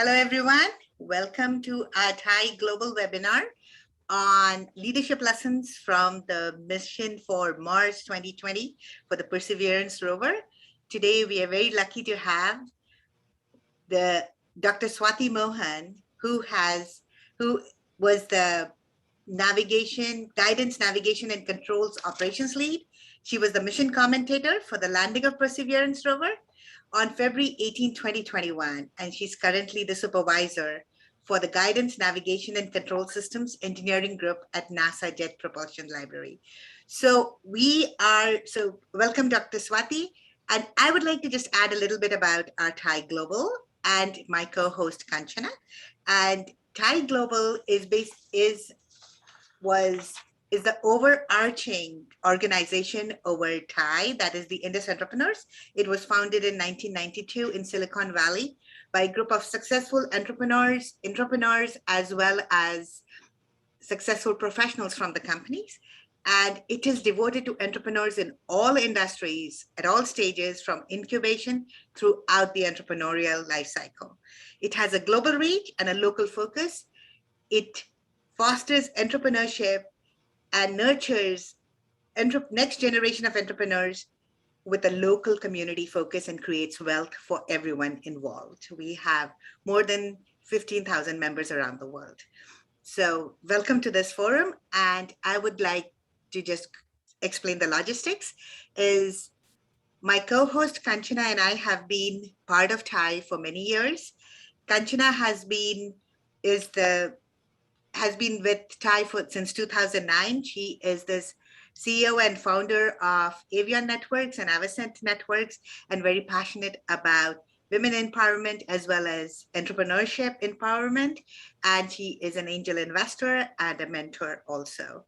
Hello, everyone. Welcome to our Thai Global webinar on leadership lessons from the mission for Mars 2020 for the Perseverance Rover. Today, we are very lucky to have the Dr. Swati Mohan, who was the guidance, navigation, and controls operations lead. She was the mission commentator for the landing of Perseverance Rover on February 18, 2021, and she's currently the supervisor for the Guidance, Navigation, and Control Systems Engineering Group at NASA Jet Propulsion Library. So welcome, Dr. Swati. And I would like to just add a little bit about our Thai Global and my co-host Kanchana. And Thai Global is the overarching organization over Thai, that is the Indus Entrepreneurs. It was founded in 1992 in Silicon Valley by a group of successful entrepreneurs, as well as successful professionals from the companies. And it is devoted to entrepreneurs in all industries at all stages, from incubation throughout the entrepreneurial life cycle. It has a global reach and a local focus. It fosters entrepreneurship and nurtures next generation of entrepreneurs with a local community focus and creates wealth for everyone involved. We have more than 15,000 members around the world. So welcome to this forum. And I would like to just explain the logistics. Is my co-host Kanchana and I have been part of Thai for many years. Kanchana has been with Thai since 2009. She is this CEO and founder of Avion Networks and Avascent Networks, and very passionate about women empowerment as well as entrepreneurship empowerment. And she is an angel investor and a mentor also.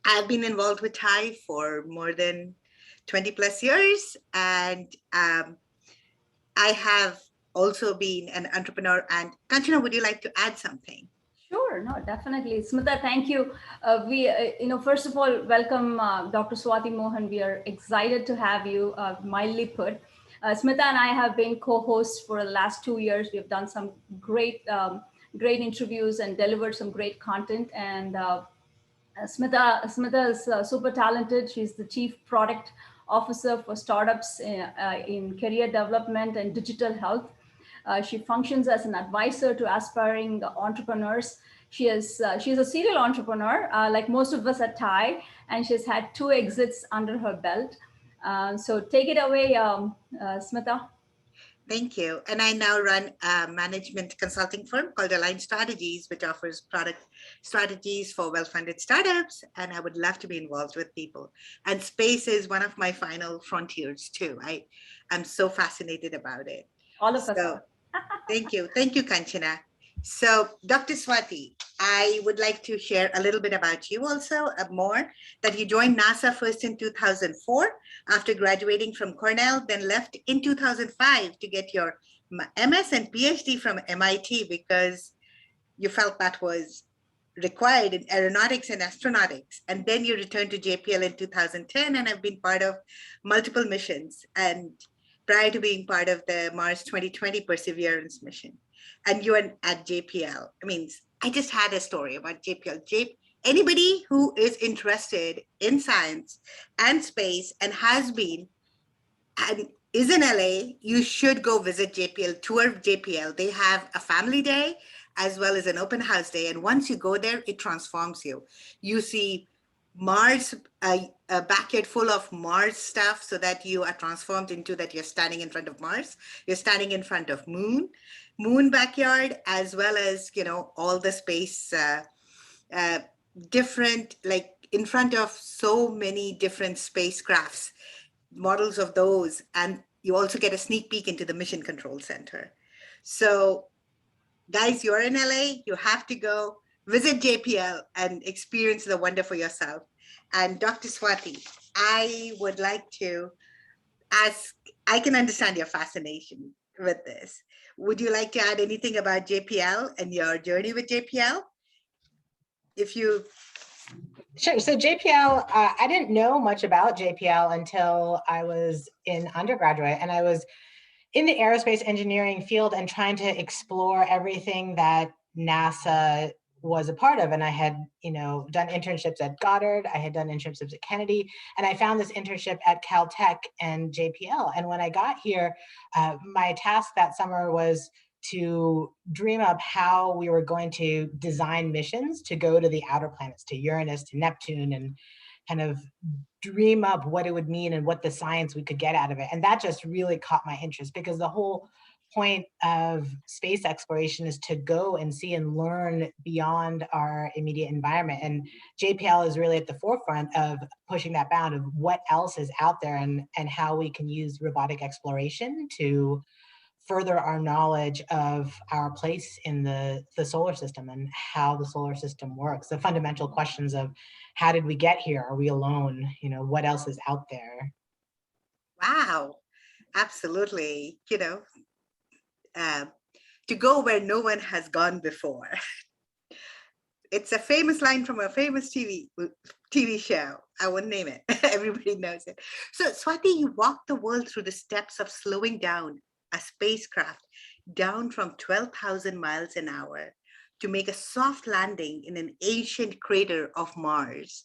I've been involved with Thai for more than 20 plus years. And I have also been an entrepreneur. And Kanchana, would you like to add something? Sure, no, definitely. Smita, thank you. First of all, welcome Dr. Swati Mohan. We are excited to have you, mildly put. Smita and I have been co-hosts for the last 2 years. We have done some great interviews and delivered some great content. And Smita is super talented. She's the Chief Product Officer for startups in career development and digital health. She functions as an advisor to aspiring entrepreneurs. She's a serial entrepreneur, like most of us at Thai, and she's had 2 exits under her belt. So take it away, Smita. Thank you. And I now run a management consulting firm called Align Strategies, which offers product strategies for well-funded startups. And I would love to be involved with people. And space is one of my final frontiers too. I'm so fascinated about it. All of us are. Thank you. Thank you, Kanchana. So, Dr. Swati, I would like to share a little bit about you also, more, that you joined NASA first in 2004 after graduating from Cornell, then left in 2005 to get your MS and PhD from MIT because you felt that was required in aeronautics and astronautics. And then you returned to JPL in 2010 and have been part of multiple missions, and prior to being part of the Mars 2020 Perseverance mission. And you are at JPL. I just had a story about JPL. Anybody who is interested in science and space and has been and is in LA, you should go visit JPL, tour JPL. They have a family day as well as an open house day. And once you go there, it transforms you. You see Mars, a backyard full of Mars stuff, so that you are transformed into that you're standing in front of Mars. You're standing in front of moon backyard, as well as, all the space, different, like in front of so many different spacecrafts, models of those. And you also get a sneak peek into the Mission Control Center. So guys, you're in LA, you have to go visit JPL and experience the wonder for yourself. And Dr. Swati, I would like to ask, I can understand your fascination with this. Would you like to add anything about JPL and your journey with JPL? Sure. So JPL, I didn't know much about JPL until I was in undergraduate, and I was in the aerospace engineering field and trying to explore everything that NASA was a part of. And I had, done internships at Goddard, I had done internships at Kennedy, and I found this internship at Caltech and JPL. And when I got here, my task that summer was to dream up how we were going to design missions to go to the outer planets, to Uranus, to Neptune, and kind of dream up what it would mean and what the science we could get out of it. And that just really caught my interest, because the whole point of space exploration is to go and see and learn beyond our immediate environment. And JPL is really at the forefront of pushing that bound of what else is out there, and how we can use robotic exploration to further our knowledge of our place in the solar system and how the solar system works. The fundamental questions of how did we get here? Are we alone? What else is out there? Wow, absolutely. To go where no one has gone before. It's a famous line from a famous TV show. I won't name it. Everybody knows it. So Swati, you walked the world through the steps of slowing down a spacecraft down from 12,000 miles an hour to make a soft landing in an ancient crater of Mars.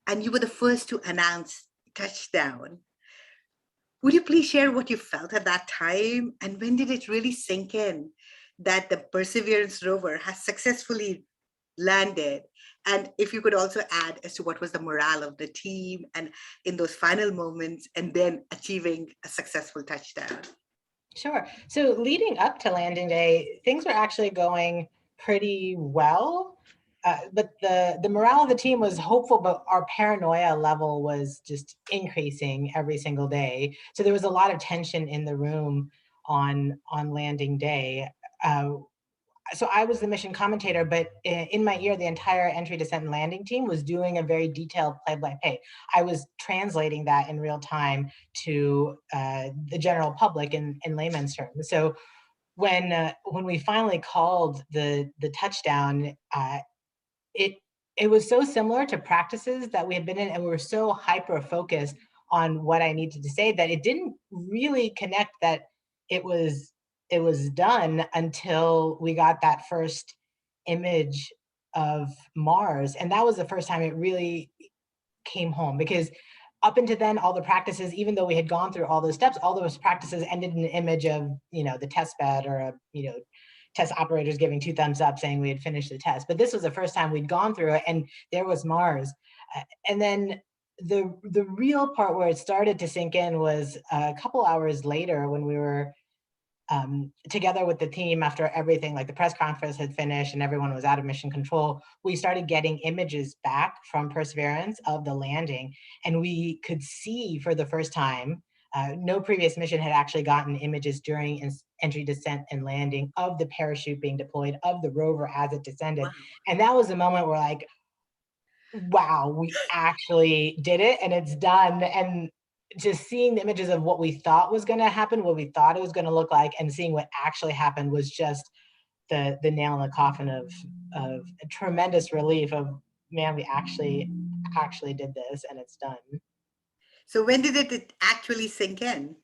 And you were the first to announce touchdown. Would you please share what you felt at that time? And when did it really sink in that the Perseverance rover has successfully landed? And if you could also add as to what was the morale of the team and in those final moments, and then achieving a successful touchdown. Sure. So leading up to landing day, things were actually going pretty well. But the morale of the team was hopeful, but our paranoia level was just increasing every single day. So there was a lot of tension in the room on landing day. So I was the mission commentator, but in my ear, the entire entry, descent, and landing team was doing a very detailed play-by-play. I was translating that in real time to the general public in layman's terms. So when we finally called the touchdown, it was so similar to practices that we had been in, and we were so hyper-focused on what I needed to say that it didn't really connect that it was done until we got that first image of Mars. And that was the first time it really came home, because up until then, all the practices, even though we had gone through all those steps, all those practices ended in an image of, the test bed, or test operators giving 2 thumbs up saying we had finished the test. But this was the first time we'd gone through it, and there was Mars. And then the real part where it started to sink in was a couple hours later, when we were together with the team after everything, like the press conference had finished and everyone was out of mission control. We started getting images back from Perseverance of the landing, and we could see for the first time, no previous mission had actually gotten images during entry, descent, and landing of the parachute being deployed, of the rover as it descended. Wow. And that was the moment where, like, wow, we actually did it and it's done. And just seeing the images of what we thought was going to happen, what we thought it was going to look like, and seeing what actually happened was just the nail in the coffin of a tremendous relief of, man, we actually did this and it's done. So when did it actually sink in?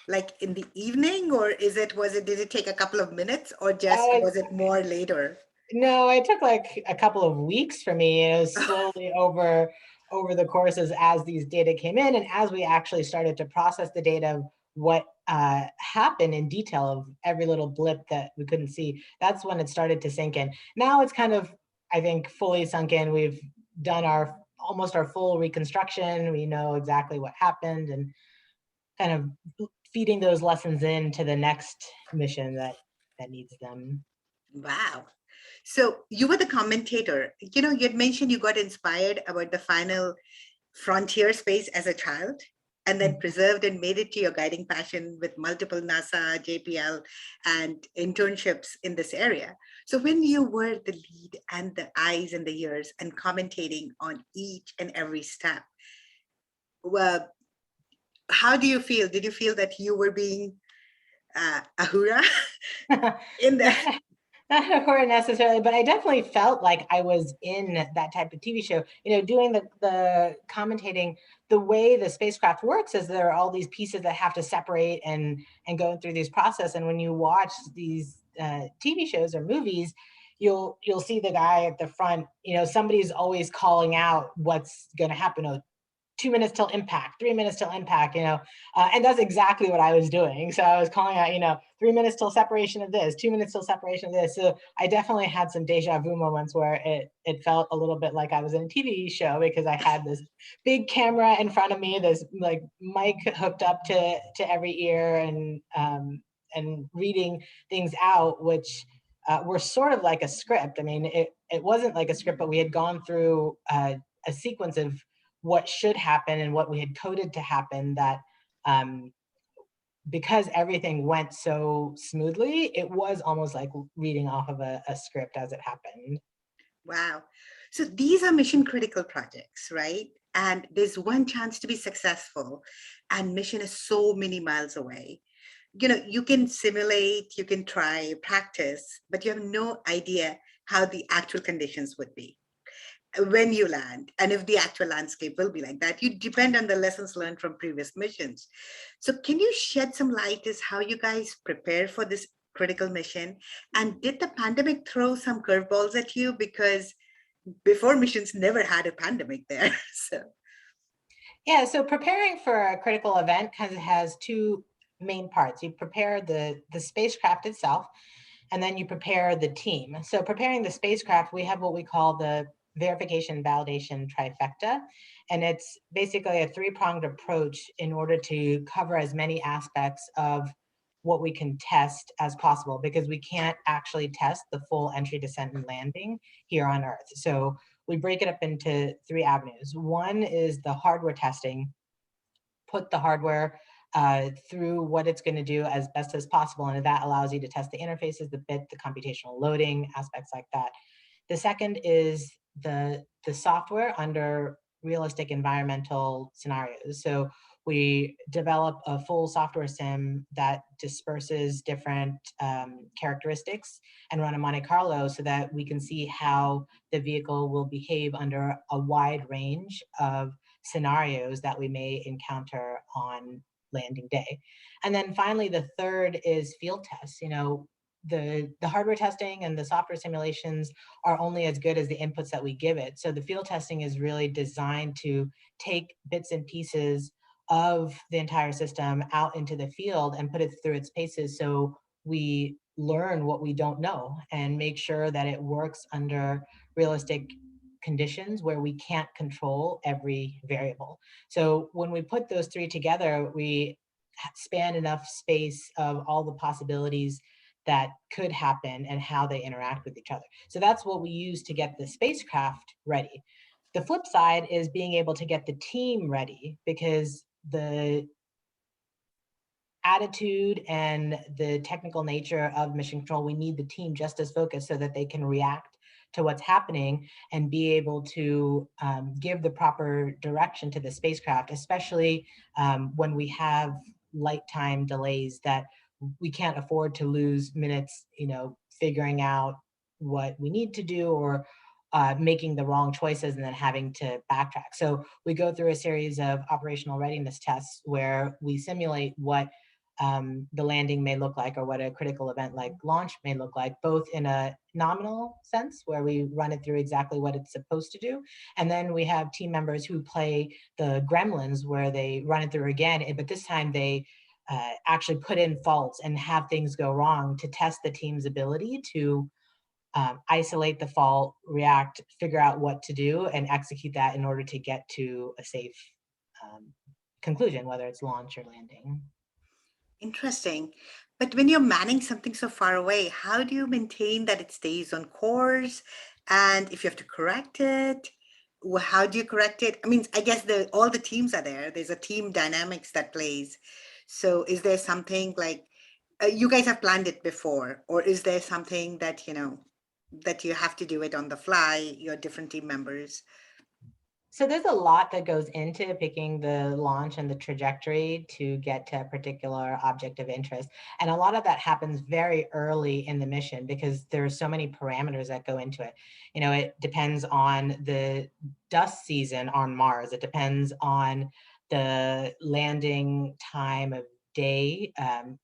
Like in the evening, or did it take a couple of minutes, or just was it more later? No, it took like a couple of weeks for me. It was slowly over the courses as these data came in, and as we actually started to process the data of what happened in detail of every little blip that we couldn't see, that's when it started to sink in. Now it's kind of, I think, fully sunk in. We've done almost our full reconstruction. We know exactly what happened, and kind of feeding those lessons into the next mission that needs them. Wow. So you were the commentator. You had mentioned you got inspired about the final frontier space as a child, and then preserved and made it to your guiding passion with multiple NASA, JPL, and internships in this area. So when you were the lead and the eyes and the ears and commentating on each and every step, well, how do you feel? Did you feel that you were being ahura in that? Not a horror necessarily, but I definitely felt like I was in that type of TV show. You know, doing the commentating, the way the spacecraft works is there are all these pieces that have to separate and go through this process. And when you watch these TV shows or movies, you'll see the guy at the front. You know, somebody's always calling out what's going to happen. Oh, 2 minutes till impact, 3 minutes till impact, and that's exactly what I was doing. So I was calling out, 3 minutes till separation of this, 2 minutes till separation of this. So I definitely had some deja vu moments where it felt a little bit like I was in a TV show because I had this big camera in front of me, this like mic hooked up to every ear and reading things out, which were sort of like a script. I mean, it wasn't like a script, but we had gone through a sequence of what should happen and what we had coded to happen that because everything went so smoothly, it was almost like reading off of a script as it happened. Wow. So these are mission critical projects, right? And there's one chance to be successful, and mission is so many miles away. You can simulate, you can try, practice, but you have no idea how the actual conditions would be when you land, and if the actual landscape will be like that. You depend on the lessons learned from previous missions. So can you shed some light as how you guys prepare for this critical mission? And did the pandemic throw some curveballs at you? Because before missions never had a pandemic there. So Yeah, so preparing for a critical event kind of has two main parts. You prepare the spacecraft itself, and then you prepare the team. So preparing the spacecraft, we have what we call the verification validation trifecta. And it's basically a three-pronged approach in order to cover as many aspects of what we can test as possible, because we can't actually test the full entry, descent, and landing here on Earth. So we break it up into three avenues. One is the hardware testing, put the hardware through what it's going to do as best as possible. And that allows you to test the interfaces, the bit, the computational loading, aspects like that. The second is the software under realistic environmental scenarios. So we develop a full software sim that disperses different characteristics and run a Monte Carlo so that we can see how the vehicle will behave under a wide range of scenarios that we may encounter on landing day. And then finally, the third is field tests. The hardware testing and the software simulations are only as good as the inputs that we give it. So the field testing is really designed to take bits and pieces of the entire system out into the field and put it through its paces so we learn what we don't know and make sure that it works under realistic conditions where we can't control every variable. So when we put those three together, we span enough space of all the possibilities that could happen and how they interact with each other. So that's what we use to get the spacecraft ready. The flip side is being able to get the team ready, because the attitude and the technical nature of mission control, we need the team just as focused so that they can react to what's happening and be able to give the proper direction to the spacecraft, especially when we have light time delays that we can't afford to lose minutes, figuring out what we need to do or making the wrong choices and then having to backtrack. So we go through a series of operational readiness tests where we simulate what the landing may look like, or what a critical event like launch may look like, both in a nominal sense where we run it through exactly what it's supposed to do. And then we have team members who play the gremlins where they run it through again, but this time they actually put in faults and have things go wrong to test the team's ability to isolate the fault, react, figure out what to do, and execute that in order to get to a safe conclusion, whether it's launch or landing. interesting. But when you're manning something so far away, how do you maintain that it stays on course? And if you have to correct it, how do you correct it? I mean, I guess all the teams are there. There's a team dynamics that plays. So is there something like you guys have planned it before, or is there something that, that you have to do it on the fly, your different team members? So there's a lot that goes into picking the launch and the trajectory to get to a particular object of interest. And a lot of that happens very early in the mission because there are so many parameters that go into it. You know, it depends on the dust season on Mars. It depends on the landing time of day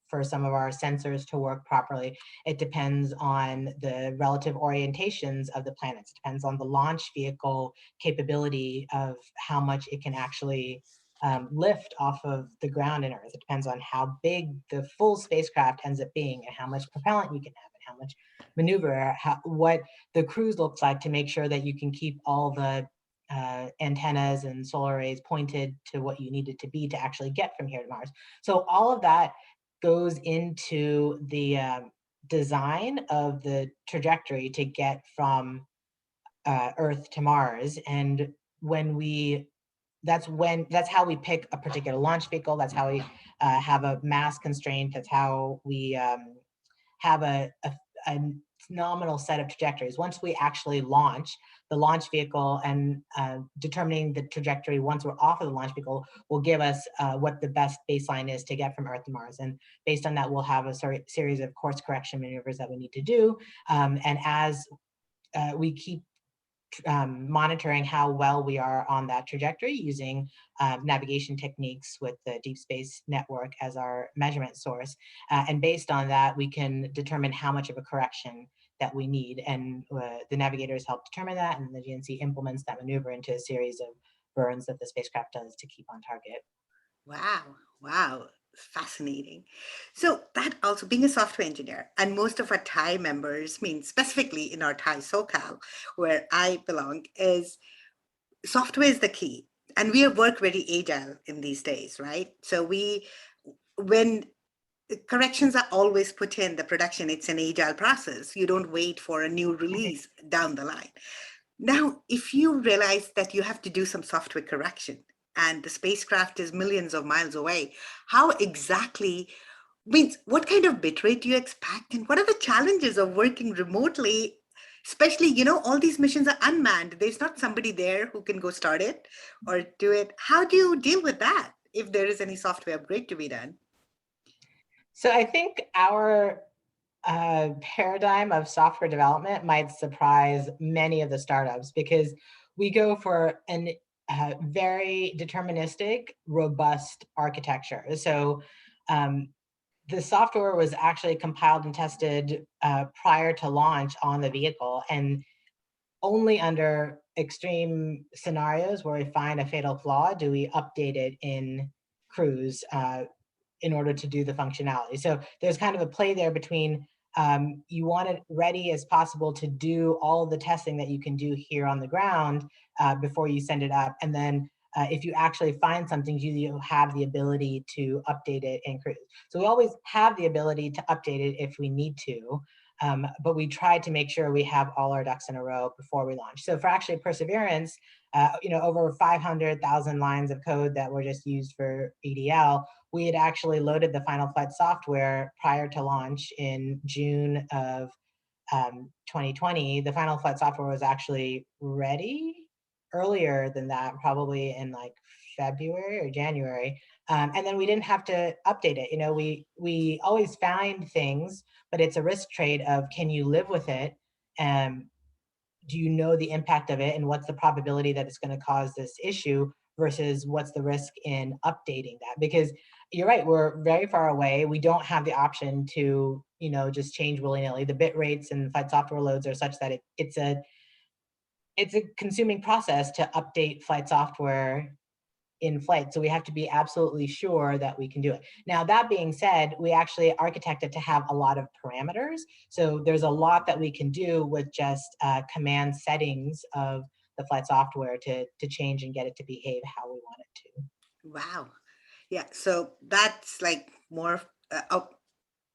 for some of our sensors to work properly. It depends on the relative orientations of the planets. It depends on the launch vehicle capability of how much it can actually lift off of the ground in Earth. It depends on how big the full spacecraft ends up being and how much propellant you can have and how much maneuver, what the cruise looks like to make sure that you can keep all the antennas and solar arrays pointed to what you need it to be to actually get from here to Mars. So all of that goes into the design of the trajectory to get from Earth to Mars. And that's how we pick a particular launch vehicle. That's how we have a mass constraint. That's how we have a nominal set of trajectories. Once we actually launch the launch vehicle and determining the trajectory once we're off of the launch vehicle will give us what the best baseline is to get from Earth to Mars. And based on that, we'll have a series of course correction maneuvers that we need to do. And as we keep monitoring how well we are on that trajectory using navigation techniques with the Deep Space Network as our measurement source. And based on that, we can determine how much of a correction that we need. And the navigators help determine that, and the GNC implements that maneuver into a series of burns that the spacecraft does to keep on target. Wow, wow, fascinating. So that also being a software engineer, and most of our Thai members, I mean, specifically in our Thai SoCal, where I belong, is software is the key. And we work very agile in these days, right? So when corrections are always put in the production, it's an agile process. You don't wait for a new release down the line. Now, if you realize that you have to do some software correction and the spacecraft is millions of miles away, how exactly, means what kind of bit rate do you expect? And what are the challenges of working remotely? Especially, all these missions are unmanned. There's not somebody there who can go start it or do it. How do you deal with that if there is any software upgrade to be done? So I think our paradigm of software development might surprise many of the startups because we go for an very deterministic, robust architecture. So the software was actually compiled and tested prior to launch on the vehicle, and only under extreme scenarios where we find a fatal flaw do we update it in cruise in order to do the functionality. So there's kind of a play there between you want it ready as possible to do all the testing that you can do here on the ground before you send it up. And then if you actually find something, you have the ability to update it in cruise. So we always have the ability to update it if we need to. But we try to make sure we have all our ducks in a row before we launch. So for actually Perseverance, over 500,000 lines of code that were just used for EDL, we had actually loaded the final flight software prior to launch in June of 2020. The final flight software was actually ready earlier than that, probably in like February or January. And then we didn't have to update it. We always find things, but it's a risk trade of, can you live with it? Do you know the impact of it, and what's the probability that it's going to cause this issue versus what's the risk in updating that? Because you're right, we're very far away. We don't have the option to, just change willy-nilly. The bit rates and flight software loads are such that it's a consuming process to update flight software in flight. So we have to be absolutely sure that we can do it. Now, that being said, we actually architected to have a lot of parameters. So there's a lot that we can do with just command settings of the flight software to change and get it to behave how we want it to. Wow. Yeah. So that's like more,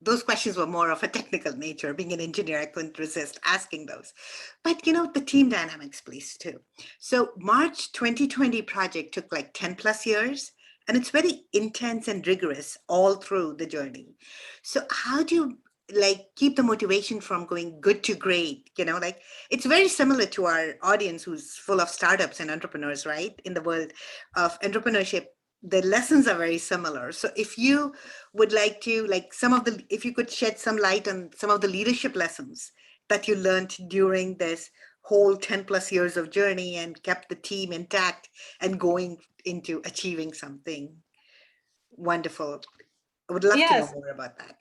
those questions were more of a technical nature. Being an engineer, I couldn't resist asking those. But the team dynamics, please, too. So March 2020 project took like 10 plus years, and it's very intense and rigorous all through the journey. So how do you like keep the motivation from going good to great, like it's very similar to our audience who's full of startups and entrepreneurs, right? In the world of entrepreneurship, the lessons are very similar. So if you would like to, like if you could shed some light on some of the leadership lessons that you learned during this whole 10 plus years of journey and kept the team intact and going into achieving something wonderful, I would love to know Yes. more about that.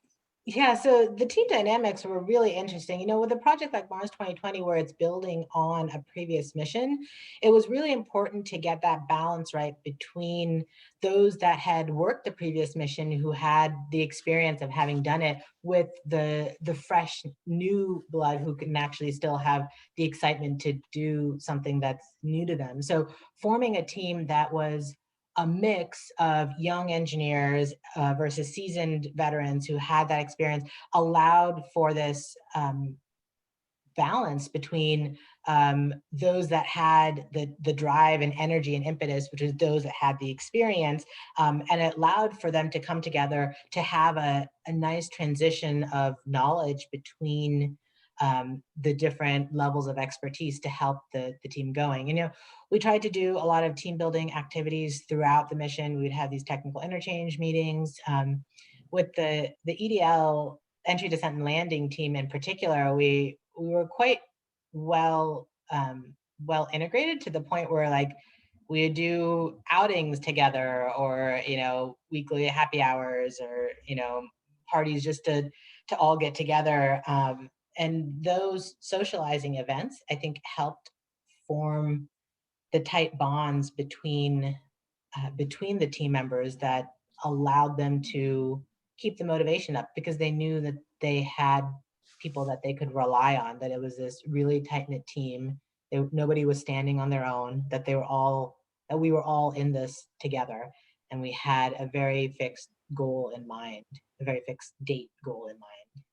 Yeah, so the team dynamics were really interesting. With a project like Mars 2020, where it's building on a previous mission, it was really important to get that balance right between those that had worked the previous mission, who had the experience of having done it, with the fresh new blood who can actually still have the excitement to do something that's new to them. So forming a team that was a mix of young engineers versus seasoned veterans who had that experience allowed for this balance between those that had the drive and energy and impetus, which is those that had the experience, and it allowed for them to come together to have a nice transition of knowledge between the different levels of expertise to help the team going. We tried to do a lot of team building activities throughout the mission. We'd have these technical interchange meetings. With the EDL, entry, descent, and landing team in particular, we were quite well integrated, to the point where we would do outings together, or weekly happy hours, or parties, just to all get together. And those socializing events, I think, helped form the tight bonds between the team members that allowed them to keep the motivation up, because they knew that they had people that they could rely on, that it was this really tight-knit team. Nobody was standing on their own, that we were all in this together, and we had a very fixed goal in mind, a very fixed date goal in mind.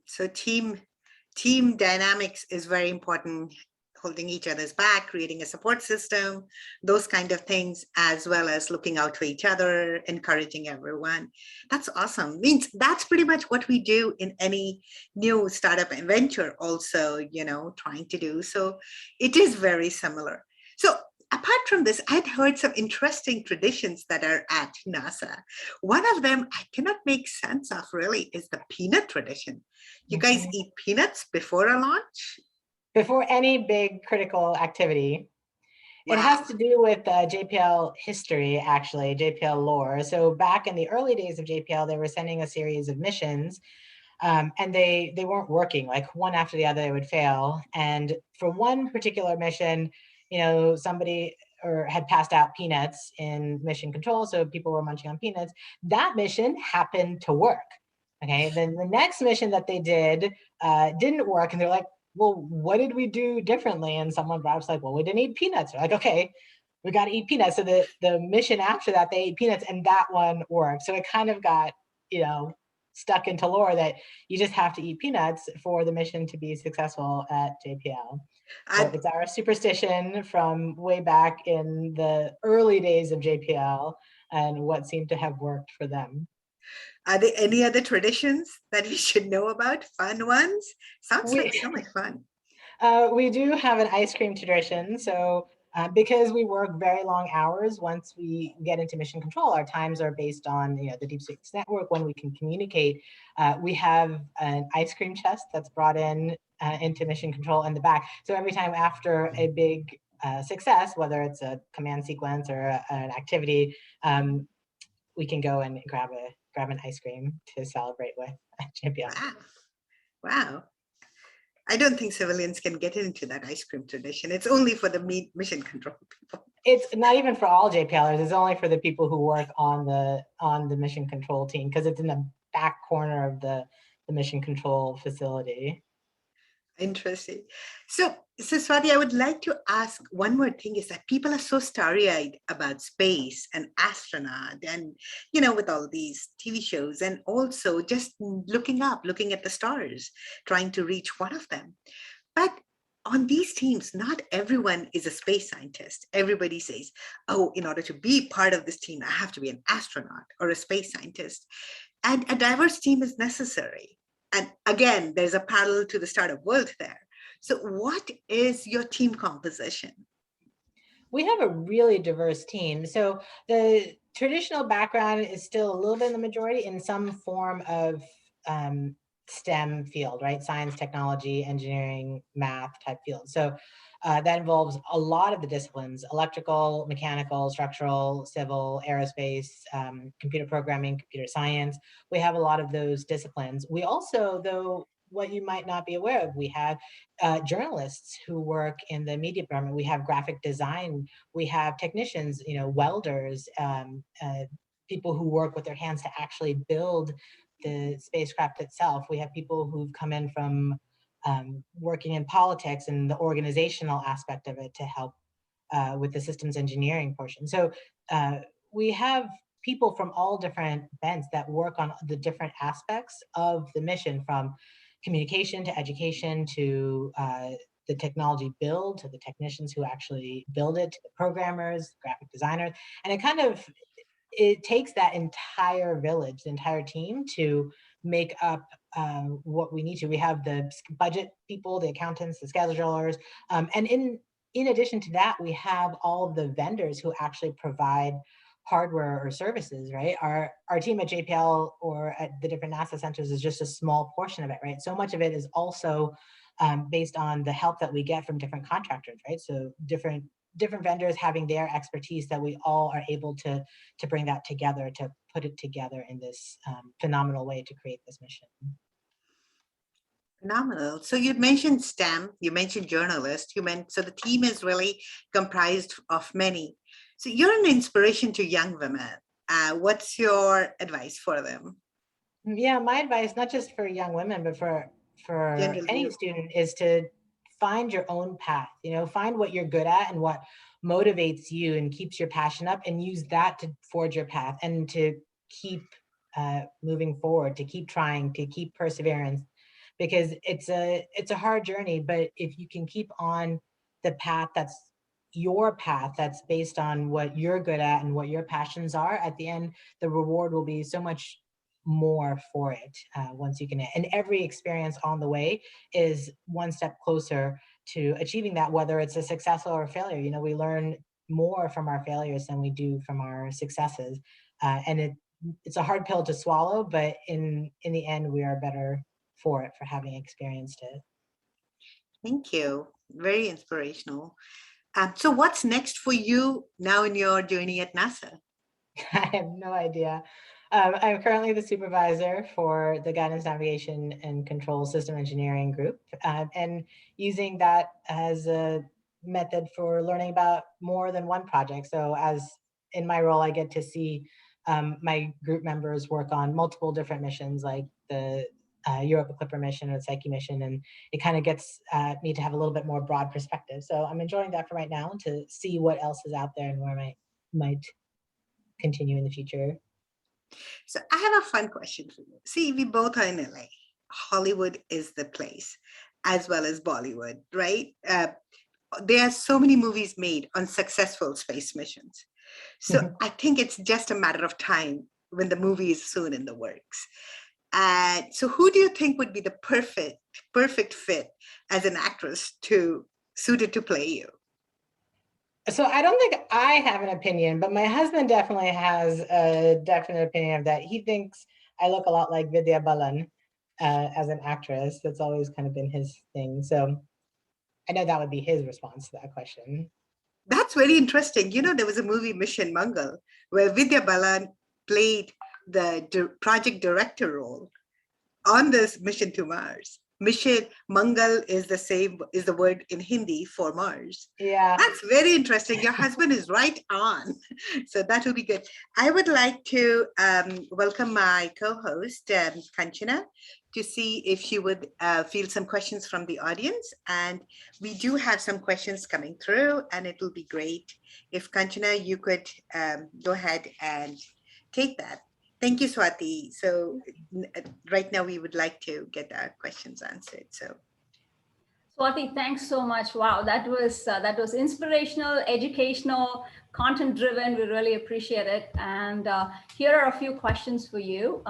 So team dynamics is very important, holding each other's back, creating a support system, those kind of things, as well as looking out for each other, encouraging everyone. That's awesome. Means that's pretty much what we do in any new startup and venture also, trying to do. So it is very similar. So apart from this, I'd heard some interesting traditions that are at NASA. One of them I cannot make sense of really is the peanut tradition. You guys eat peanuts before a launch? Before any big critical activity. Wow. It has to do with JPL history, actually, JPL lore. So back in the early days of JPL, they were sending a series of missions, and they weren't working. Like one after the other, they would fail. And for one particular mission, somebody had passed out peanuts in mission control, so people were munching on peanuts. That mission happened to work. Okay, then the next mission that they did didn't work, and they're like, well, what did we do differently? And someone brought up, well, we didn't eat peanuts. They're like, okay, we got to eat peanuts. So the mission after that, they ate peanuts, and that one worked. So it kind of got, stuck into lore that you just have to eat peanuts for the mission to be successful at JPL. So it's our superstition from way back in the early days of JPL, and what seemed to have worked for them. Are there any other traditions that we should know about? Fun ones? Sounds like so much fun. We do have an ice cream tradition. So because we work very long hours, once we get into mission control, our times are based on the Deep Space Network, when we can communicate. We have an ice cream chest that's brought in into mission control in the back. So every time after a big success, whether it's a command sequence or an activity, we can go and grab an ice cream to celebrate with JPL. Wow. I don't think civilians can get into that ice cream tradition. It's only for the mission control people. It's not even for all JPLers. It's only for the people who work on the mission control team, because it's in the back corner of the mission control facility. Interesting. So Swati, I would like to ask one more thing, is that people are so starry-eyed about space and astronaut and, with all these TV shows, and also just looking at the stars, trying to reach one of them. But on these teams, not everyone is a space scientist. Everybody says, oh, in order to be part of this team, I have to be an astronaut or a space scientist. And a diverse team is necessary. And again, there's a parallel to the startup world there. So what is your team composition? We have a really diverse team. So the traditional background is still a little bit in the majority in some form of STEM field, right? Science, technology, engineering, math type field. So that involves a lot of the disciplines: electrical, mechanical, structural, civil, aerospace, computer programming, computer science. We have a lot of those disciplines. We also, though, what you might not be aware of, we have journalists who work in the media department. We have graphic design. We have technicians, welders, people who work with their hands to actually build the spacecraft itself. We have people who've come in from working in politics and the organizational aspect of it to help with the systems engineering portion. So we have people from all different bents that work on the different aspects of the mission, from communication to education to the technology build, to the technicians who actually build it, to the programmers, graphic designers. And it takes that entire village, the entire team, to make up what we need to. We have the budget people, the accountants, the schedulers, and in addition to that, we have all of the vendors who actually provide hardware or services, right? Our team at JPL or at the different NASA centers is just a small portion of it, right? So much of it is also based on the help that we get from different contractors, right? So different vendors having their expertise, that we all are able to bring that together, to put it together in this phenomenal way to create this mission. Phenomenal. So you mentioned STEM, you mentioned journalists, so the team is really comprised of many. So you're an inspiration to young women. What's your advice for them? Yeah, my advice, not just for young women, but for any student, is to find your own path. Find what you're good at and what motivates you and keeps your passion up, and use that to forge your path and to keep moving forward, to keep trying, to keep perseverance, because it's a hard journey. But if you can keep on the path that's your path, that's based on what you're good at and what your passions are, at the end, the reward will be so much more for it once you can. And every experience on the way is one step closer to achieving that, whether it's a success or a failure. We learn more from our failures than we do from our successes. And it's a hard pill to swallow, but in the end, we are better for it, for having experienced it. Thank you. Very inspirational. So what's next for you now in your journey at NASA? I have no idea. I'm currently the supervisor for the Guidance, Navigation, and Control System Engineering group, and using that as a method for learning about more than one project. So as in my role, I get to see my group members work on multiple different missions, like the Europa Clipper mission or the Psyche mission, and it kind of gets me to have a little bit more broad perspective. So I'm enjoying that for right now, to see what else is out there and where I might continue in the future. So I have a fun question for you. See, we both are in LA. Hollywood is the place, as well as Bollywood, right? There are so many movies made on successful space missions. So I think it's just a matter of time when the movie is soon in the works. So who do you think would be the perfect fit as an actress suited to play you? So I don't think I have an opinion, but my husband definitely has a definite opinion of that. He thinks I look a lot like Vidya Balan as an actress. That's always kind of been his thing. So I know that would be his response to that question. That's very interesting. There was a movie, Mission Mangal, where Vidya Balan played the project director role on this mission to Mars. Mission Mangal is the word in Hindi for Mars. Yeah. That's very interesting. Your husband is right on. So that will be good. I would like to welcome my co-host, Kanchana, to see if she would field some questions from the audience. And we do have some questions coming through, and it will be great if Kanchana, you could go ahead and take that. Thank you, Swati. So right now we would like to get our questions answered. So Swati, thanks so much. Wow, that was inspirational, educational, content driven. We really appreciate it. And here are a few questions for you.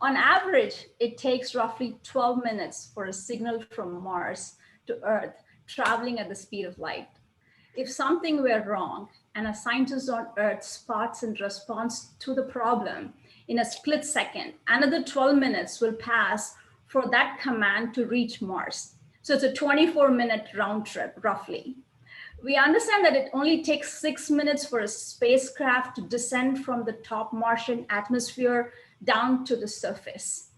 On average, it takes roughly 12 minutes for a signal from Mars to Earth traveling at the speed of light. If something were wrong and a scientist on Earth spots and responds to the problem in a split second, another 12 minutes will pass for that command to reach Mars. So it's a 24-minute round trip, roughly. We understand that it only takes 6 minutes for a spacecraft to descend from the top Martian atmosphere down to the surface.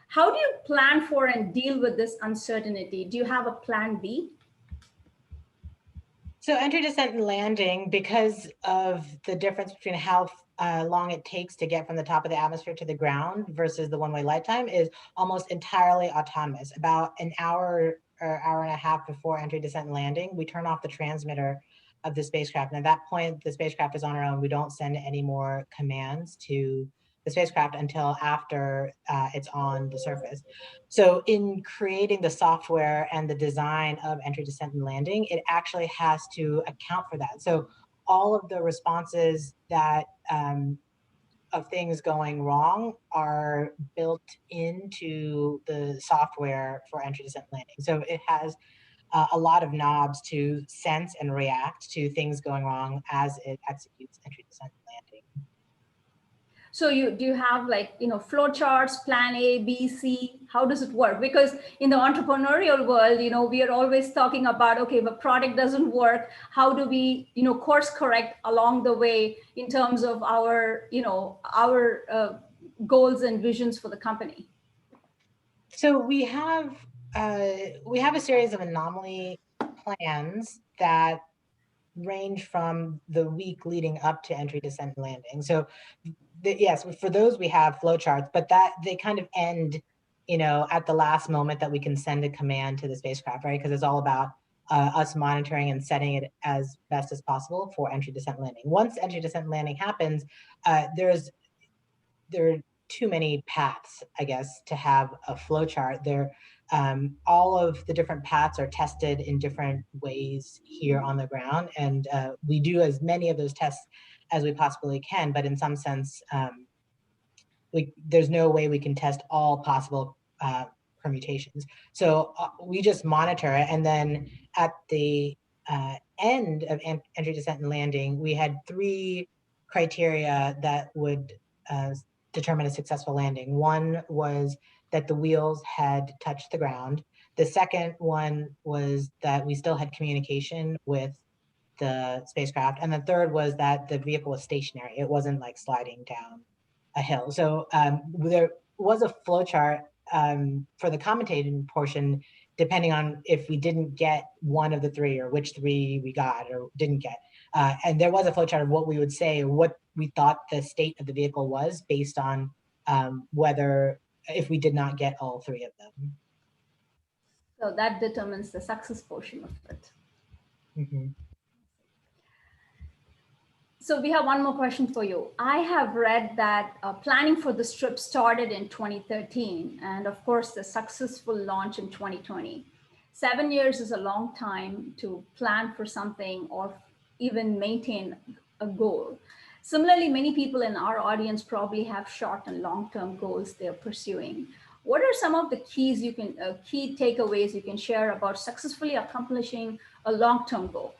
How do you plan for and deal with this uncertainty? Do you have a plan B? So entry, descent, and landing, because of the difference between how long it takes to get from the top of the atmosphere to the ground versus the one-way light time, is almost entirely autonomous. About an hour or hour and a half before entry, descent, and landing, we turn off the transmitter of the spacecraft. And at that point, the spacecraft is on our own. We don't send any more commands to the spacecraft until after it's on the surface. So in creating the software and the design of entry, descent, and landing, it actually has to account for that. So all of the responses that of things going wrong are built into the software for entry, descent, and landing. So it has a lot of knobs to sense and react to things going wrong as it executes entry, descent, and landing. So do you have like, flowcharts, plan A, B, C? How does it work? Because in the entrepreneurial world, we are always talking about, okay, if a product doesn't work, how do we, course correct along the way in terms of our, our goals and visions for the company? So we have a series of anomaly plans that range from the week leading up to entry, descent, and landing. So yes, for those we have flowcharts, but that they kind of end, at the last moment that we can send a command to the spacecraft, right? Because it's all about us monitoring and setting it as best as possible for entry, descent, landing. Once entry, descent, landing happens, there are too many paths, I guess, to have a flowchart. All of the different paths are tested in different ways here on the ground, and we do as many of those tests as we possibly can. But in some sense, there's no way we can test all possible permutations. So we just monitor it, and then at the end of entry, descent, and landing, we had 3 criteria that would determine a successful landing. One was that the wheels had touched the ground. The second one was that we still had communication with the spacecraft. And the third was that the vehicle was stationary. It wasn't like sliding down a hill. So there was a flowchart for the commentating portion, depending on if we didn't get one of the 3 or which 3 we got or didn't get. And there was a flowchart of what we would say, what we thought the state of the vehicle was based on whether, if we did not get all 3 of them. So that determines the success portion of it. Mm-hmm. So we have one more question for you. I have read that planning for this trip started in 2013, and of course the successful launch in 2020. 7 years is a long time to plan for something or even maintain a goal. Similarly, many people in our audience probably have short and long-term goals they're pursuing. What are some of the key takeaways you can share about successfully accomplishing a long-term goal?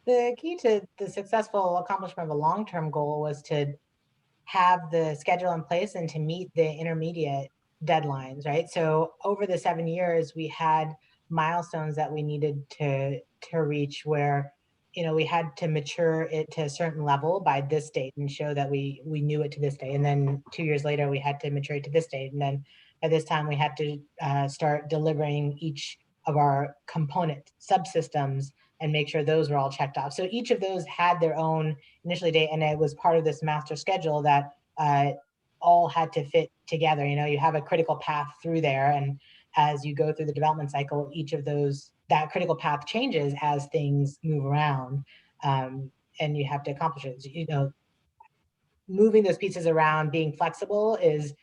The key to the successful accomplishment of a long-term goal was to have the schedule in place and to meet the intermediate deadlines, right? So over the 7 years, we had milestones that we needed to reach where, we had to mature it to a certain level by this date and show that we knew it to this day. And then 2 years later, we had to mature it to this date. And then at this time, we had to start delivering each of our component subsystems and make sure those were all checked off. So each of those had their own initially date, and it was part of this master schedule that all had to fit together. You have a critical path through there, and as you go through the development cycle, each of those, that critical path changes as things move around, and you have to accomplish it. Moving those pieces around, being flexible is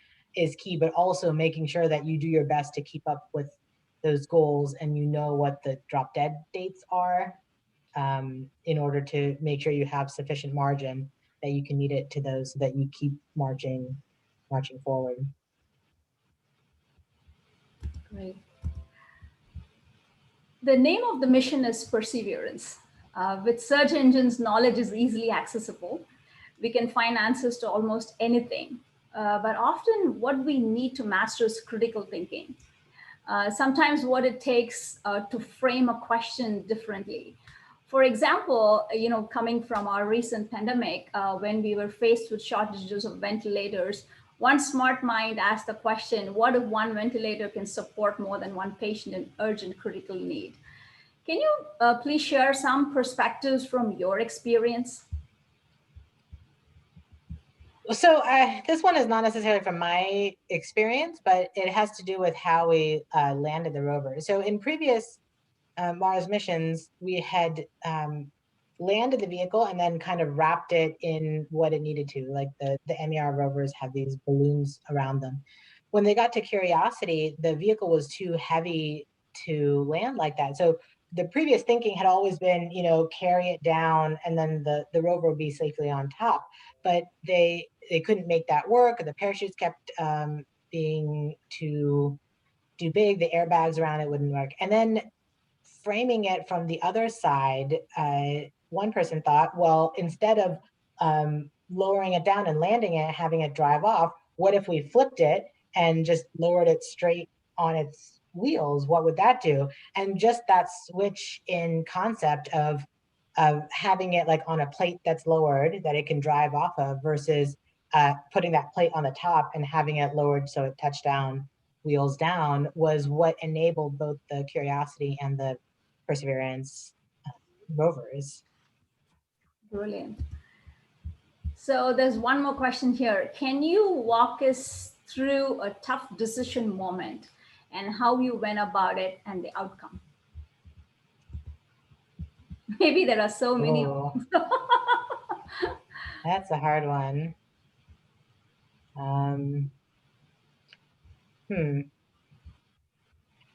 key, but also making sure that you do your best to keep up with those goals and what the drop dead dates are, in order to make sure you have sufficient margin that you can meet it to those so that you keep marching marching forward. Great. The name of the mission is Perseverance. With search engines, knowledge is easily accessible. We can find answers to almost anything. But often what we need to master is critical thinking. Sometimes what it takes to frame a question differently. For example, coming from our recent pandemic, when we were faced with shortages of ventilators, one smart mind asked the question, what if one ventilator can support more than one patient in urgent critical need? Can you please share some perspectives from your experience? So this one is not necessarily from my experience, but it has to do with how we landed the rover. So in previous Mars missions, we had landed the vehicle and then kind of wrapped it in what it needed to, like the MER rovers have these balloons around them. When they got to Curiosity, the vehicle was too heavy to land like that. So the previous thinking had always been, carry it down and then the rover would be safely on top. But they couldn't make that work. The parachutes kept being too big. The airbags around it wouldn't work. And then framing it from the other side, one person thought, well, instead of lowering it down and landing it, having it drive off, what if we flipped it and just lowered it straight on its wheels? What would that do? And just that switch in concept of having it like on a plate that's lowered that it can drive off of versus putting that plate on the top and having it lowered so it touched down, wheels down, was what enabled both the Curiosity and the Perseverance rovers. Brilliant. So there's one more question here. Can you walk us through a tough decision moment and how you went about it and the outcome? Maybe there are so many. That's a hard one.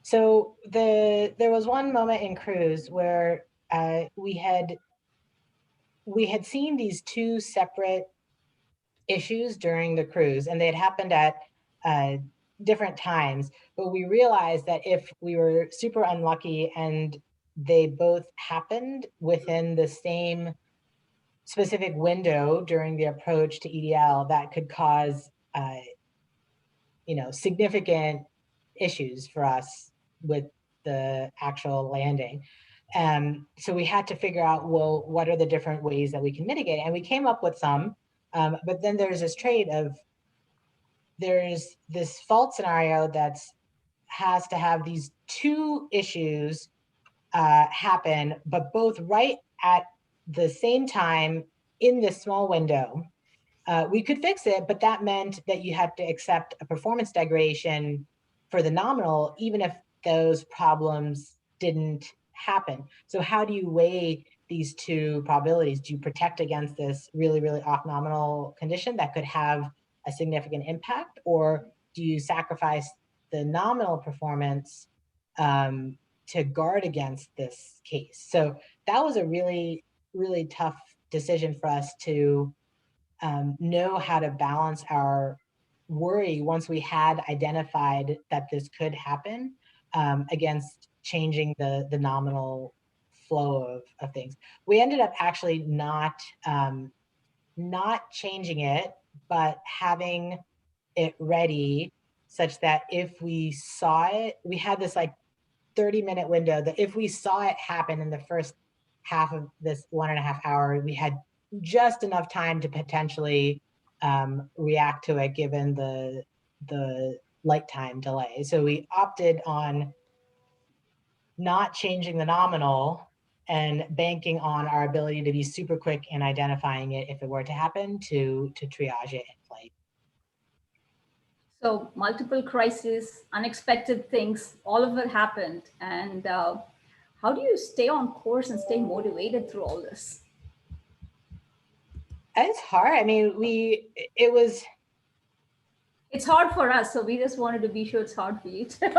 So there was one moment in cruise where we had seen these two separate issues during the cruise, and they had happened at different times. But we realized that if we were super unlucky and they both happened within the same specific window during the approach to EDL, that could cause significant issues for us with the actual landing. So we had to figure out, well, what are the different ways that we can mitigate it? And we came up with some, but then there's this trade of, there's this fault scenario that has to have these two issues happen, but both right at the same time in this small window. We could fix it, but that meant that you had to accept a performance degradation for the nominal, even if those problems didn't happen. So how do you weigh these two probabilities? Do you protect against this really, really off nominal condition that could have a significant impact, or do you sacrifice the nominal performance to guard against this case? So that was a really, really tough decision for us to know how to balance our worry once we had identified that this could happen against changing the nominal flow of things. We ended up actually not changing it, but having it ready such that if we saw it, we had this like 30-minute window that if we saw it happen in the first half of this 1.5 hour, we had just enough time to potentially react to it given the light time delay. So we opted on not changing the nominal and banking on our ability to be super quick in identifying it if it were to happen, to triage it in flight. So multiple crises, unexpected things, all of it happened. And how do you stay on course and stay motivated through all this? It's hard. I mean, it's hard for us, so we just wanted to be sure it's hard for you too.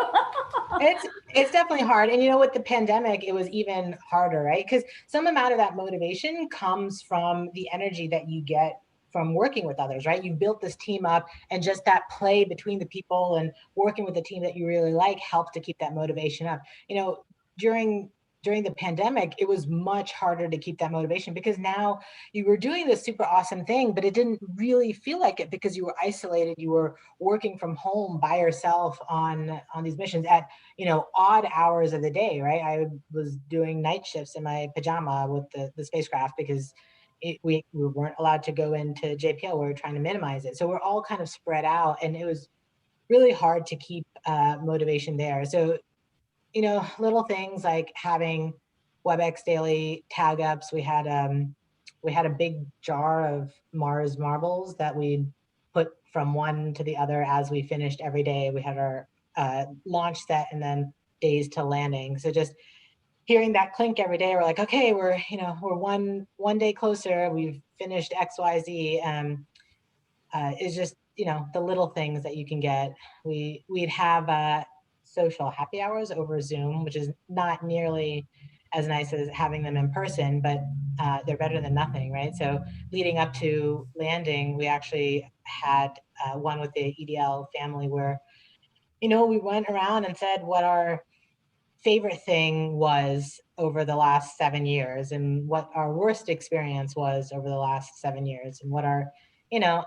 It's definitely hard. And with the pandemic, it was even harder, right? Because some amount of that motivation comes from the energy that you get from working with others, right? You built this team up, and just that play between the people and working with a team that you really like helps to keep that motivation up. You know, during the pandemic, it was much harder to keep that motivation because now you were doing this super awesome thing, but it didn't really feel like it because you were isolated. You were working from home by yourself on these missions at, you know, odd hours of the day, right? I was doing night shifts in my pajama with the spacecraft because we weren't allowed to go into JPL. We were trying to minimize it. So we're all kind of spread out, and it was really hard to keep motivation there. So, you know, little things like having WebEx daily tag ups. We had a big jar of Mars marbles that we'd put from one to the other as we finished every day. We had our launch set and then days to landing. So just hearing that clink every day, we're like, okay, we're one day closer. We've finished XYZ. Is just, you know, the little things that you can get. We'd have social happy hours over Zoom, which is not nearly as nice as having them in person, but they're better than nothing, right? So leading up to landing, we actually had one with the EDL family where, you know, we went around and said what our favorite thing was over the last 7 years and what our worst experience was over the last 7 years and what our, you know,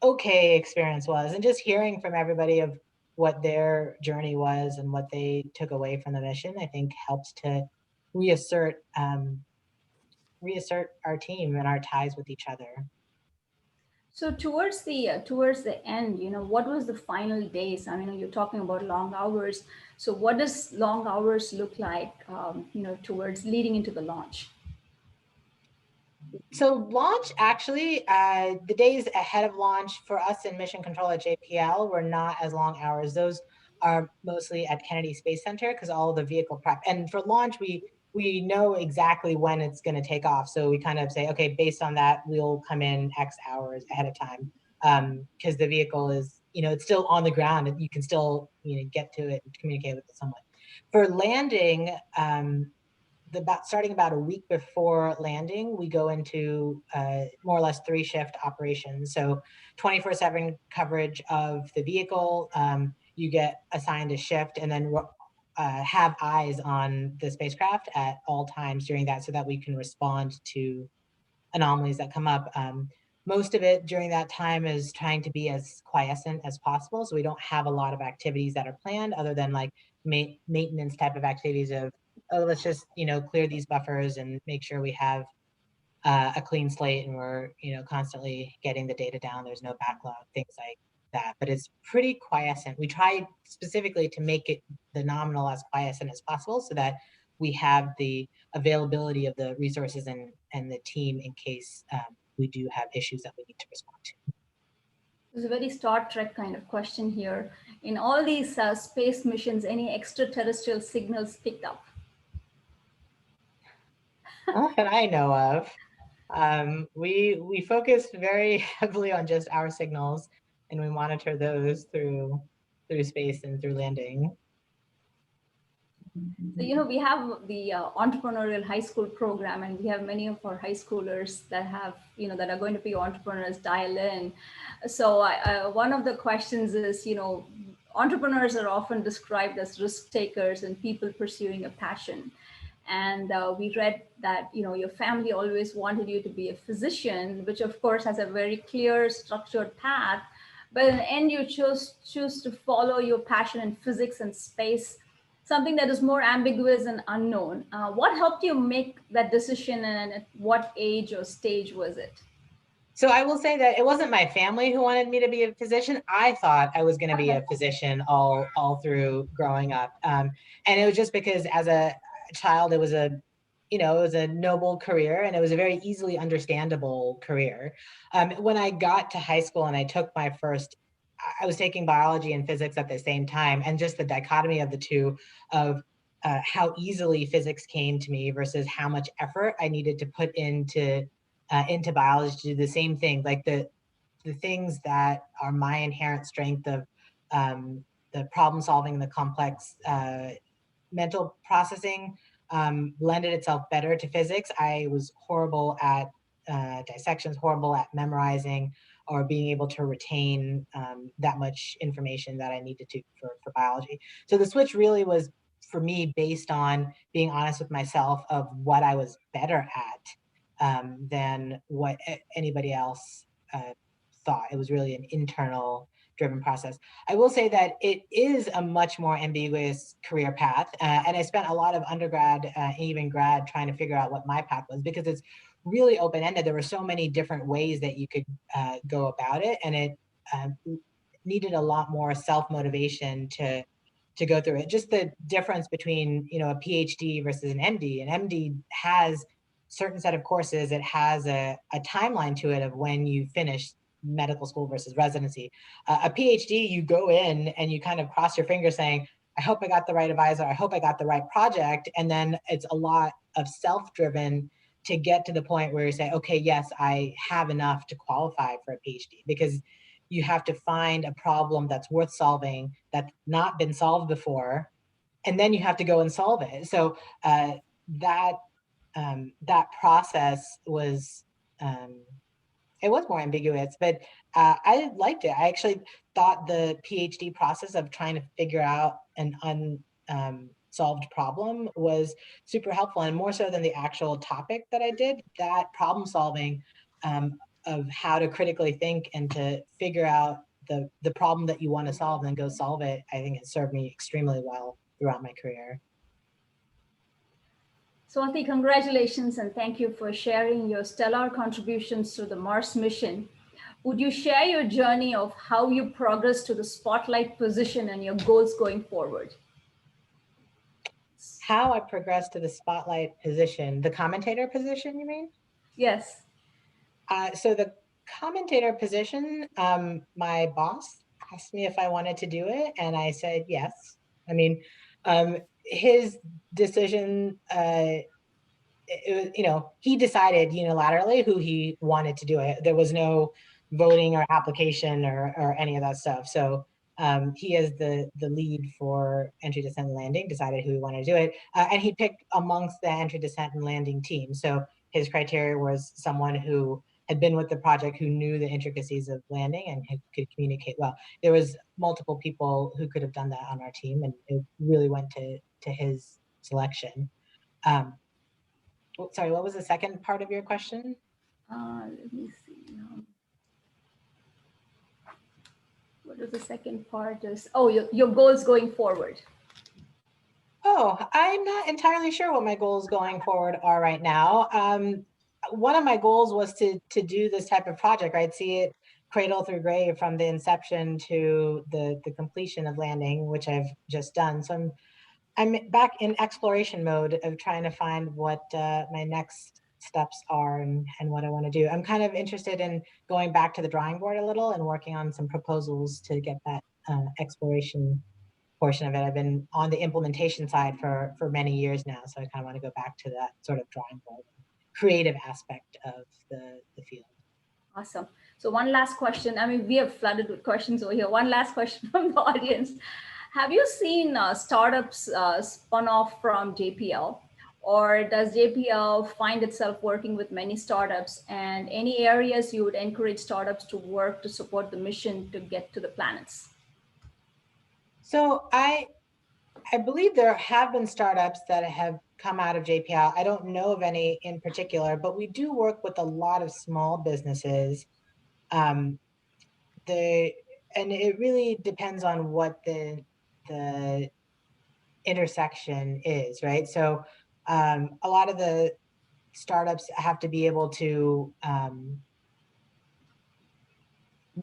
okay experience was, and just hearing from everybody of what their journey was and what they took away from the mission, I think helps to reassert reassert our team and our ties with each other. So towards the end, you know, what was the final days? I mean, you're talking about long hours. So what does long hours look like, you know, towards leading into the launch? So launch actually, the days ahead of launch for us in mission control at JPL were not as long hours. Those are mostly at Kennedy Space Center because all of the vehicle prep. And for launch, we know exactly when it's going to take off. So we kind of say, okay, based on that, we'll come in X hours ahead of time because the vehicle is, you know, it's still on the ground and you can still, you know, get to it and communicate with it somewhat. For landing, starting about a week before landing, we go into more or less 3-shift operations. So 24/7 coverage of the vehicle. You get assigned a shift and then have eyes on the spacecraft at all times during that so that we can respond to anomalies that come up. Most of it during that time is trying to be as quiescent as possible. So we don't have a lot of activities that are planned other than like maintenance type of activities of, oh, let's just, you know, clear these buffers and make sure we have a clean slate and we're, you know, constantly getting the data down. There's no backlog, things like that. But it's pretty quiescent. We try specifically to make it the nominal as quiescent as possible so that we have the availability of the resources and the team in case we do have issues that we need to respond to. It's a very Star Trek kind of question here. In all these space missions, any extraterrestrial signals picked up? Not that I know of. We focus very heavily on just our signals, and we monitor those through space and through landing. So, you know, we have the entrepreneurial high school program, and we have many of our high schoolers that have, you know, that are going to be entrepreneurs dial in. So one of the questions is, you know, entrepreneurs are often described as risk takers and people pursuing a passion. And we read that, you know, your family always wanted you to be a physician, which of course has a very clear structured path. But in the end, you choose to follow your passion in physics and space, something that is more ambiguous and unknown. What helped you make that decision, and at what age or stage was it? So I will say that it wasn't my family who wanted me to be a physician. I thought I was going to be a physician all through growing up, and it was just because as a child, it was a, you know, it was a noble career and it was a very easily understandable career. When I got to high school and I took my first, I was taking biology and physics at the same time, and just the dichotomy of the two of how easily physics came to me versus how much effort I needed to put into biology to do the same thing, like the things that are my inherent strength of the problem solving, the complex mental processing lended itself better to physics. I was horrible at dissections, horrible at memorizing or being able to retain that much information that I needed to for biology. So the switch really was, for me, based on being honest with myself of what I was better at than what anybody else thought. It was really an internal driven process. I will say that it is a much more ambiguous career path. And I spent a lot of undergrad and even grad trying to figure out what my path was, because it's really open-ended. There were so many different ways that you could go about it. And it needed a lot more self-motivation to go through it. Just the difference between, you know, a PhD versus an MD. An MD has certain set of courses. It has a timeline to it of when you finish medical school versus residency. A PhD, you go in and you kind of cross your fingers saying, I hope I got the right advisor. I hope I got the right project. And then it's a lot of self-driven to get to the point where you say, okay, yes, I have enough to qualify for a PhD, because you have to find a problem that's worth solving, that's not been solved before, and then you have to go and solve it. So that process was, it was more ambiguous, but I liked it. I actually thought the PhD process of trying to figure out an unsolved problem was super helpful, and more so than the actual topic that I did, that problem solving of how to critically think and to figure out the problem that you want to solve and then go solve it, I think it served me extremely well throughout my career. Swati, congratulations and thank you for sharing your stellar contributions to the Mars mission. Would you share your journey of how you progressed to the spotlight position and your goals going forward? How I progressed to the spotlight position, the commentator position, you mean? Yes. So the commentator position, my boss asked me if I wanted to do it, and I said yes. I mean, his decision, you know, he decided unilaterally who he wanted to do it. There was no voting or application or any of that stuff. So he, as the lead for entry, descent, and landing, decided who he wanted to do it. And he picked amongst the entry, descent, and landing team. So his criteria was someone who had been with the project, who knew the intricacies of landing and who could communicate well. There was multiple people who could have done that on our team, and it really went to his selection. Sorry, what was the second part of your question? Let me see. What was the second part? Your goals going forward. Oh, I'm not entirely sure what my goals going forward are right now. One of my goals was to do this type of project, right? See it cradle through grave from the inception to the completion of landing, which I've just done. So I'm back in exploration mode of trying to find what my next steps are and what I want to do. I'm kind of interested in going back to the drawing board a little and working on some proposals to get that exploration portion of it. I've been on the implementation side for many years now, so I kind of want to go back to that sort of drawing board, creative aspect of the field. Awesome. So one last question. I mean, we have flooded with questions over here. One last question from the audience. Have you seen startups spun off from JPL, or does JPL find itself working with many startups, and any areas you would encourage startups to work to support the mission to get to the planets? So I believe there have been startups that have come out of JPL. I don't know of any in particular, but we do work with a lot of small businesses. And it really depends on what the intersection is, right? So a lot of the startups have to be able to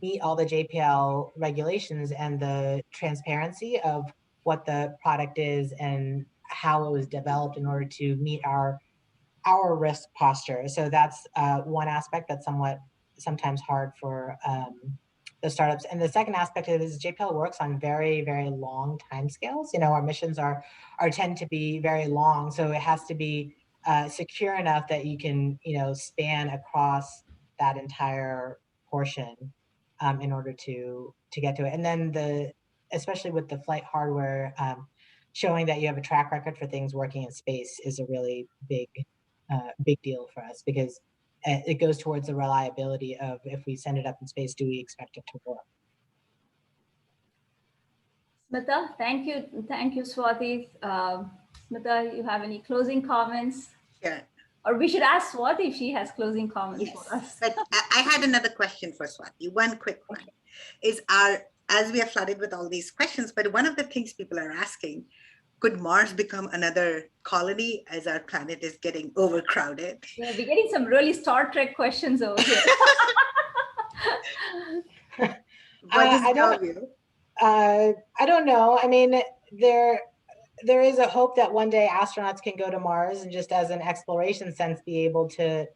meet all the JPL regulations and the transparency of what the product is and how it was developed in order to meet our risk posture. So that's one aspect that's sometimes hard for the startups. And the second aspect of it is JPL works on very, very long timescales. You know, our missions tend to be very long, so it has to be secure enough that you can, you know, span across that entire portion in order to get to it. And then especially with the flight hardware, showing that you have a track record for things working in space is a really big deal for us, because it goes towards the reliability of, if we send it up in space, do we expect it to work? Smita, thank you. Thank you, Swati. Smita, you have any closing comments? Sure. Or we should ask Swati if she has closing comments Yes, for us. but I had another question for Swati. One quick one is as we are flooded with all these questions, but one of the things people are asking, could Mars become another colony as our planet is getting overcrowded? Yeah, we're getting some really Star Trek questions over here. What is I your don't, view? I don't know. I mean, there is a hope that one day astronauts can go to Mars and, just as an exploration sense, be able to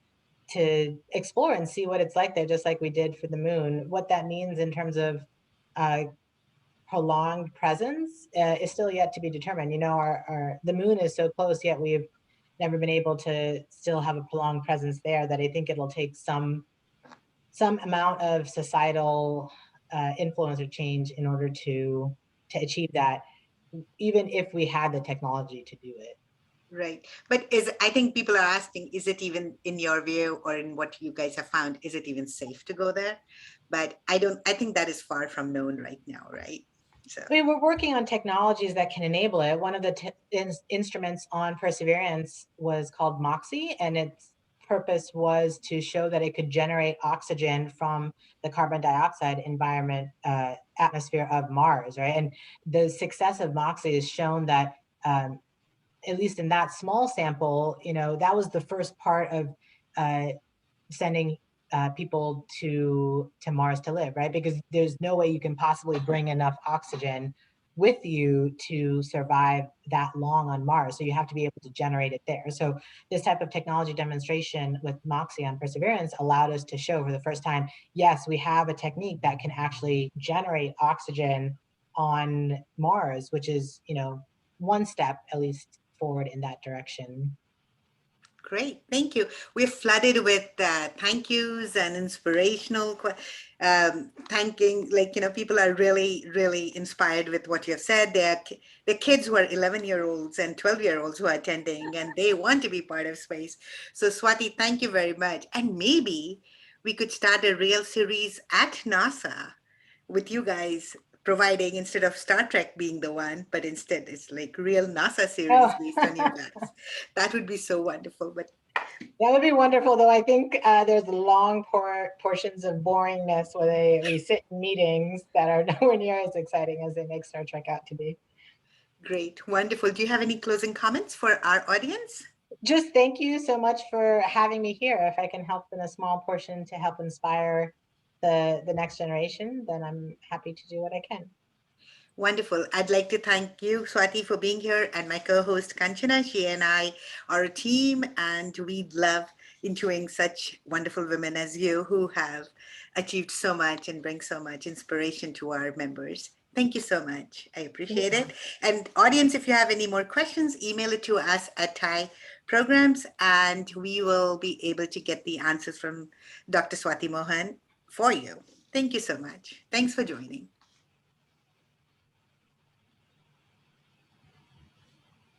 explore and see what it's like there, just like we did for the moon. What that means in terms of prolonged presence is still yet to be determined. You know, the moon is so close, yet we've never been able to still have a prolonged presence there, that I think it'll take some amount of societal influence or change in order to achieve that, even if we had the technology to do it. Right. But I think people are asking, is it even, in your view or in what you guys have found, is it even safe to go there? But I think that is far from known right now, right? So I mean, we're working on technologies that can enable it. One of the instruments on Perseverance was called MOXIE, and its purpose was to show that it could generate oxygen from the carbon dioxide atmosphere of Mars, right? And the success of MOXIE has shown that, at least in that small sample, you know, that was the first part of sending people to Mars to live, right? Because there's no way you can possibly bring enough oxygen with you to survive that long on Mars. So you have to be able to generate it there. So this type of technology demonstration with MOXIE on Perseverance allowed us to show for the first time, yes, we have a technique that can actually generate oxygen on Mars, which is, you know, one step at least forward in that direction. great, thank you. We're flooded with thank yous and inspirational thanking. Like, you know, people are really, really inspired with what you have said. The kids who are 11-year-olds and 12-year-olds who are attending, and they want to be part of space. So Swati, thank you very much. And maybe we could start a real series at NASA with you guys providing, instead of Star Trek being the one, but instead it's like real NASA series based on you guys. That would be so wonderful. But that would be wonderful, though. I think there's long portions of boringness where we sit in meetings that are nowhere near as exciting as they make Star Trek out to be. great, wonderful. Do you have any closing comments for our audience? Just thank you so much for having me here. If I can help in a small portion to help inspire the next generation, then I'm happy to do what I can. Wonderful. I'd like to thank you, Swati, for being here, and my co-host Kanchana. She and I are a team, and we love interviewing such wonderful women as you who have achieved so much and bring so much inspiration to our members. Thank you so much. I appreciate it. And audience, if you have any more questions, email it to us at Thai Programs, and we will be able to get the answers from Dr. Swati Mohan for you. Thank you so much. Thanks for joining.